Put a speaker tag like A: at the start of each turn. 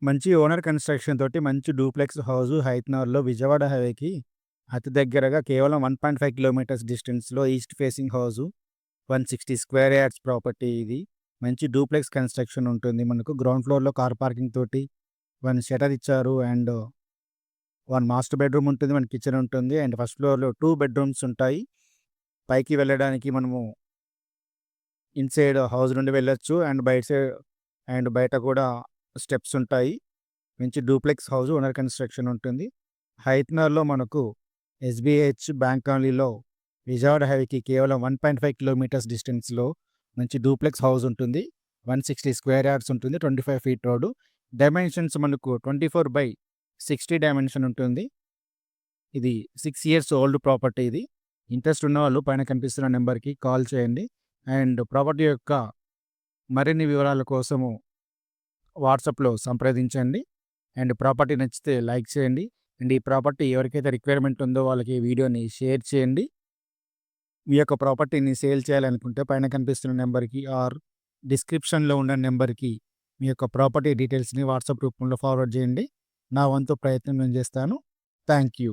A: మంచి owner construction తోటి మంచి డూప్లెక్స్ హౌసు హైతనగర్‌లో విజయవాడ హైవేకి అతి దగ్గరగా కేవలం 1.5 కిలోమీటర్స్ డిస్టెన్స్‌లో east facing house. 160 square yards property ఇది. మంచి డూప్లెక్స్ కన్‌స్ట్రక్షన్ ఉంటుంది. మనకు గ్రౌండ్ ఫ్లోర్‌లో కార్ పార్కింగ్ తోటి 1 షట్టర్ ఇచ్చారు. అండ్ 1 మాస్టర్ బెడ్‌రూమ్ ఉంటుంది. 1 కిచెన్ ఉంటుంది. అండ్ ఫస్ట్ ఫ్లోర్‌లో 2 బెడ్‌రూమ్స్ ఉంటాయి. పైకి వెళ్ళడానికి మనము ఇన్‌సైడ్ హౌస్ నుండి వెళ్ళొచ్చు. అండ్ బయట కూడా స్టెప్స్ ఉంటాయి. మంచి డూప్లెక్స్ హౌస్ ఓనర్ కన్‌స్ట్రక్షన్ ఉంటుంది. హైతనగర్‌లో మనకు ఎస్‌బీహెచ్ బ్యాంక్ కాలనీలో విజయవాడ హైవేకి కేవలం 1.5 కిలోమీటర్స్ డిస్టెన్స్‌లో మంచి డూప్లెక్స్ హౌస్ ఉంటుంది. 160 స్క్వేర్ యార్డ్స్ ఉంటుంది. 25 ఫీట్ రోడ్డు. డైమెన్షన్స్ మనకు 24/60 డైమెన్షన్ ఉంటుంది. ఇది 6 ఇయర్స్ ఓల్డ్ ప్రాపర్టీ ఇది. ఇంట్రెస్ట్ ఉన్నవాళ్ళు పైన కనిపిస్తున్న నెంబర్‌కి కాల్ చేయండి. అండ్ ప్రాపర్టీ యొక్క మరిన్ని వివరాల కోసము వాట్సాప్‌లో సంప్రదించండి. అండ్ ప్రాపర్టీ నచ్చితే లైక్ చేయండి. అండ్ ఈ ప్రాపర్టీ ఎవరికైతే రిక్వైర్మెంట్ ఉందో వాళ్ళకి ఈ వీడియోని షేర్ చేయండి. మీ యొక్క ప్రాపర్టీని సేల్ చేయాలనుకుంటే పైన కనిపిస్తున్న నెంబర్‌కి ఆర్ డిస్క్రిప్షన్‌లో ఉన్న నెంబర్‌కి మీ యొక్క ప్రాపర్టీ డీటెయిల్స్‌ని వాట్సాప్ రూపంలో ఫార్వర్డ్ చేయండి. నా వంతు ప్రయత్నం నేను చేస్తాను. Thank you.